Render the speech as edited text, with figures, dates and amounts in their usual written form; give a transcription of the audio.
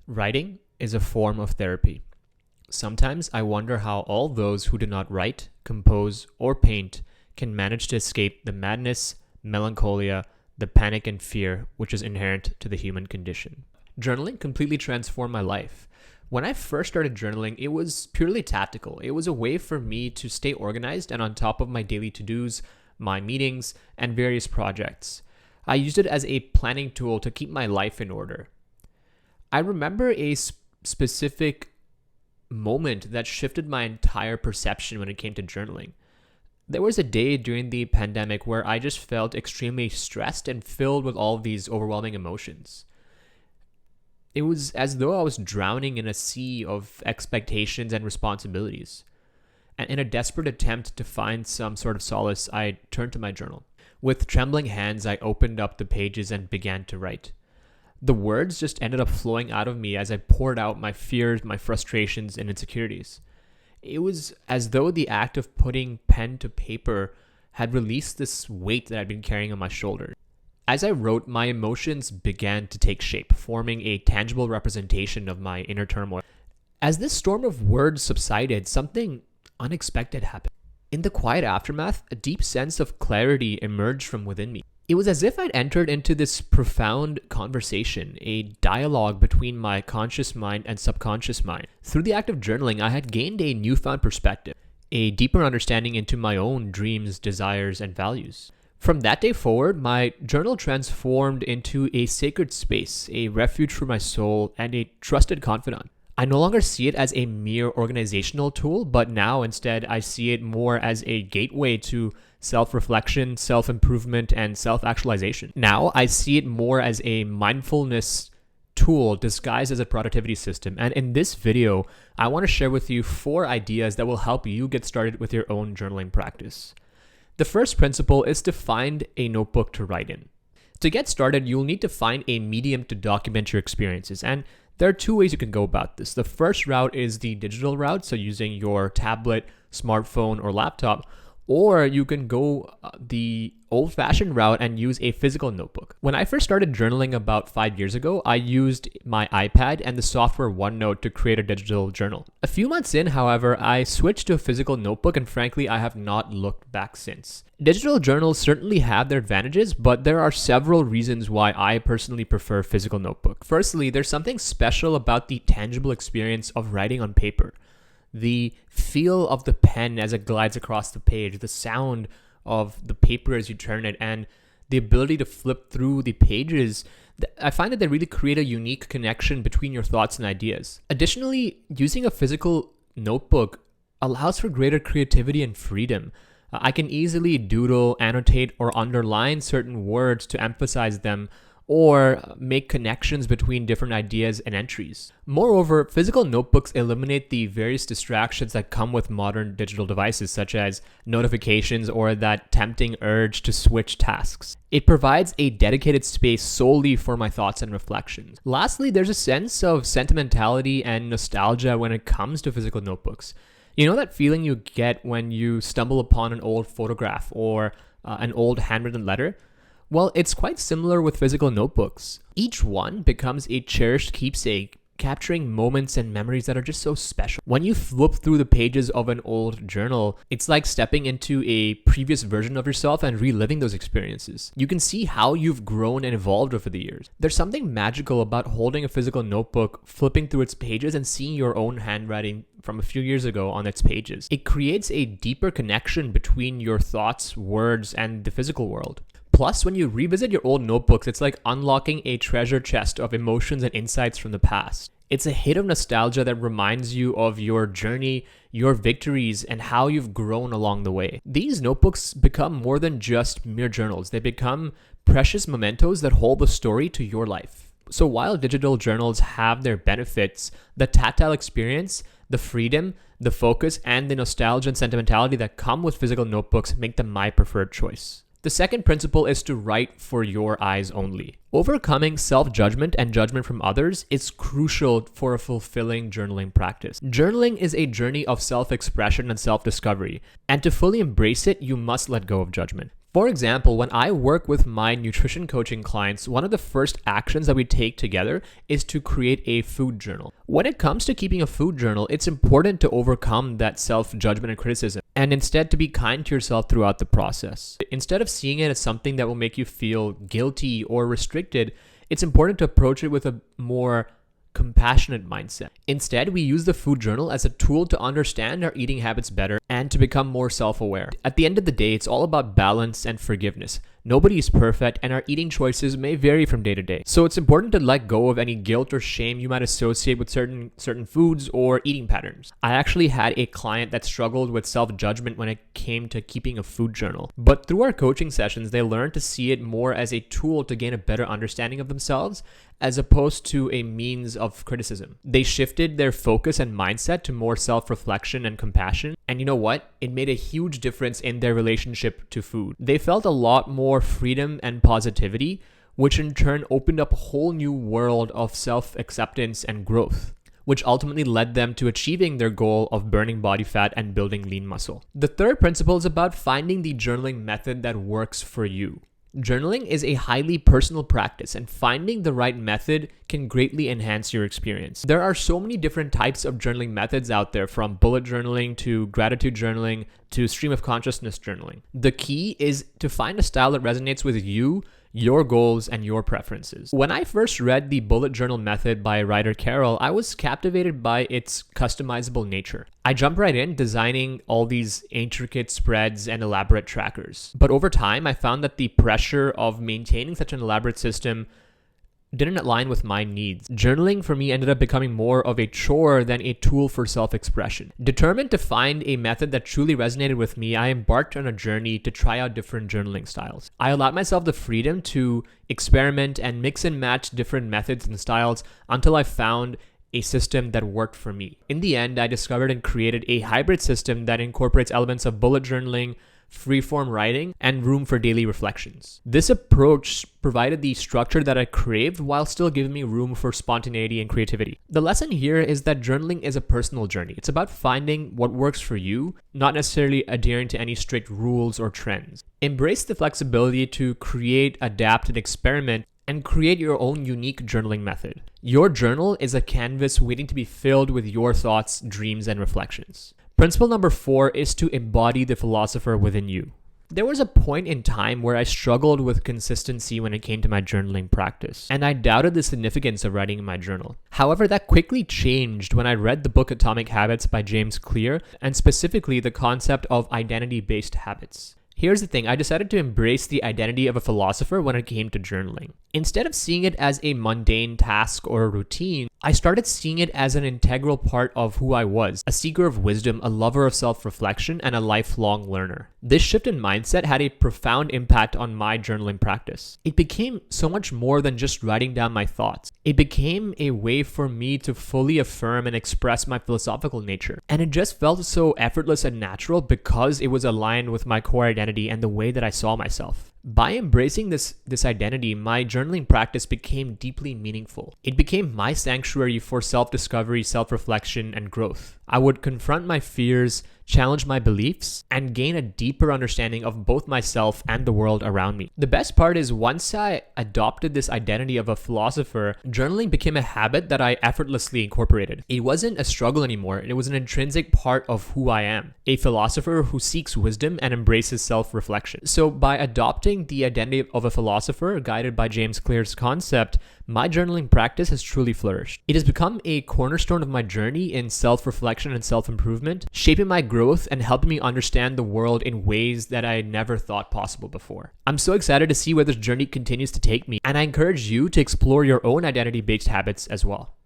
Writing is a form of therapy. Sometimes I wonder how all those who do not write, compose, or paint can manage to escape the madness, melancholia, the panic and fear which is inherent to the human condition. Journaling completely transformed my life. When I first started journaling, it was purely tactical. It was a way for me to stay organized and on top of my daily to-dos, my meetings, and various projects. I used it as a planning tool to keep my life in order. I remember a specific moment that shifted my entire perception when it came to journaling. There was a day during the pandemic where I just felt extremely stressed and filled with all these overwhelming emotions. It was as though I was drowning in a sea of expectations and responsibilities. And in a desperate attempt to find some sort of solace, I turned to my journal. With trembling hands, I opened up the pages and began to write. The words just ended up flowing out of me as I poured out my fears, my frustrations, and insecurities. It was as though the act of putting pen to paper had released this weight that I'd been carrying on my shoulders. As I wrote, my emotions began to take shape, forming a tangible representation of my inner turmoil. As this storm of words subsided, something unexpected happened. In the quiet aftermath, a deep sense of clarity emerged from within me. It was as if I'd entered into this profound conversation, a dialogue between my conscious mind and subconscious mind. Through the act of journaling, I had gained a newfound perspective, a deeper understanding into my own dreams, desires, and values. From that day forward, my journal transformed into a sacred space, a refuge for my soul, and a trusted confidant. I no longer see it as a mere organizational tool, but now instead I see it more as a gateway to self-reflection, self-improvement, and self-actualization. Now I see it more as a mindfulness tool disguised as a productivity system. And in this video, I want to share with you 4 ideas that will help you get started with your own journaling practice. The first principle is to find a notebook to write in. To get started, you'll need to find a medium to document your experiences. And there are 2 ways you can go about this. The first route is the digital route, so using your tablet, smartphone, or laptop, or you can go the old-fashioned route and use a physical notebook. When I first started journaling about 5 years ago, I used my iPad and the software OneNote to create a digital journal. A few months in, however, I switched to a physical notebook, and frankly, I have not looked back since. Digital journals certainly have their advantages, but there are several reasons why I personally prefer physical notebook. Firstly, there's something special about the tangible experience of writing on paper. The feel of the pen as it glides across the page, the sound of the paper as you turn it, and the ability to flip through the pages, I find that they really create a unique connection between your thoughts and ideas. Additionally, using a physical notebook allows for greater creativity and freedom. I can easily doodle, annotate, or underline certain words to emphasize them, or make connections between different ideas and entries. Moreover, physical notebooks eliminate the various distractions that come with modern digital devices, such as notifications or that tempting urge to switch tasks. It provides a dedicated space solely for my thoughts and reflections. Lastly, there's a sense of sentimentality and nostalgia when it comes to physical notebooks. You know that feeling you get when you stumble upon an old photograph or an old handwritten letter? Well, it's quite similar with physical notebooks. Each one becomes a cherished keepsake, capturing moments and memories that are just so special. When you flip through the pages of an old journal, it's like stepping into a previous version of yourself and reliving those experiences. You can see how you've grown and evolved over the years. There's something magical about holding a physical notebook, flipping through its pages, and seeing your own handwriting from a few years ago on its pages. It creates a deeper connection between your thoughts, words, and the physical world. Plus, when you revisit your old notebooks, it's like unlocking a treasure chest of emotions and insights from the past. It's a hit of nostalgia that reminds you of your journey, your victories, and how you've grown along the way. These notebooks become more than just mere journals. They become precious mementos that hold the story to your life. So while digital journals have their benefits, the tactile experience, the freedom, the focus, and the nostalgia and sentimentality that come with physical notebooks make them my preferred choice. The second principle is to write for your eyes only. Overcoming self-judgment and judgment from others is crucial for a fulfilling journaling practice. Journaling is a journey of self-expression and self-discovery, and to fully embrace it, you must let go of judgment. For example, when I work with my nutrition coaching clients, one of the first actions that we take together is to create a food journal. When it comes to keeping a food journal, it's important to overcome that self-judgment and criticism, and instead to be kind to yourself throughout the process. Instead of seeing it as something that will make you feel guilty or restricted, it's important to approach it with a more compassionate mindset. Instead, we use the food journal as a tool to understand our eating habits better and to become more self-aware. At the end of the day, it's all about balance and forgiveness. Nobody is perfect, and our eating choices may vary from day to day. So it's important to let go of any guilt or shame you might associate with certain foods or eating patterns. I actually had a client that struggled with self-judgment when it came to keeping a food journal. But through our coaching sessions, they learned to see it more as a tool to gain a better understanding of themselves as opposed to a means of criticism. They shifted their focus and mindset to more self-reflection and compassion. And you know what? It made a huge difference in their relationship to food. They felt a lot more freedom and positivity, which in turn opened up a whole new world of self-acceptance and growth, which ultimately led them to achieving their goal of burning body fat and building lean muscle. The third principle is about finding the journaling method that works for you. Journaling is a highly personal practice, and finding the right method can greatly enhance your experience. There are so many different types of journaling methods out there, from bullet journaling to gratitude journaling to stream of consciousness journaling. The key is to find a style that resonates with you, your goals, and your preferences. When I first read the bullet journal method by Ryder Carroll, I was captivated by its customizable nature. I jumped right in, designing all these intricate spreads and elaborate trackers. But over time, I found that the pressure of maintaining such an elaborate system didn't align with my needs. Journaling for me ended up becoming more of a chore than a tool for self-expression. Determined to find a method that truly resonated with me, I embarked on a journey to try out different journaling styles. I allowed myself the freedom to experiment and mix and match different methods and styles until I found a system that worked for me. In the end, I discovered and created a hybrid system that incorporates elements of bullet journaling, free-form writing, and room for daily reflections. This approach provided the structure that I craved while still giving me room for spontaneity and creativity. The lesson here is that journaling is a personal journey. It's about finding what works for you, not necessarily adhering to any strict rules or trends. Embrace the flexibility to create, adapt, and experiment, and create your own unique journaling method. Your journal is a canvas waiting to be filled with your thoughts, dreams, and reflections. Principle number 4 is to embody the philosopher within you. There was a point in time where I struggled with consistency when it came to my journaling practice, and I doubted the significance of writing in my journal. However, that quickly changed when I read the book Atomic Habits by James Clear, and specifically the concept of identity-based habits. Here's the thing, I decided to embrace the identity of a philosopher when it came to journaling. Instead of seeing it as a mundane task or a routine, I started seeing it as an integral part of who I was, a seeker of wisdom, a lover of self-reflection, and a lifelong learner. This shift in mindset had a profound impact on my journaling practice. It became so much more than just writing down my thoughts. It became a way for me to fully affirm and express my philosophical nature. And it just felt so effortless and natural because it was aligned with my core identity and the way that I saw myself. By embracing this identity, my journaling practice became deeply meaningful. It became my sanctuary for self-discovery, self-reflection, and growth. I would confront my fears, challenge my beliefs, and gain a deeper understanding of both myself and the world around me. The best part is once I adopted this identity of a philosopher, journaling became a habit that I effortlessly incorporated. It wasn't a struggle anymore. It was an intrinsic part of who I am, a philosopher who seeks wisdom and embraces self-reflection. So by adopting the identity of a philosopher guided by James Clear's concept, my journaling practice has truly flourished. It has become a cornerstone of my journey in self-reflection and self-improvement, shaping my growth and helping me understand the world in ways that I never thought possible before. I'm so excited to see where this journey continues to take me, and I encourage you to explore your own identity-based habits as well.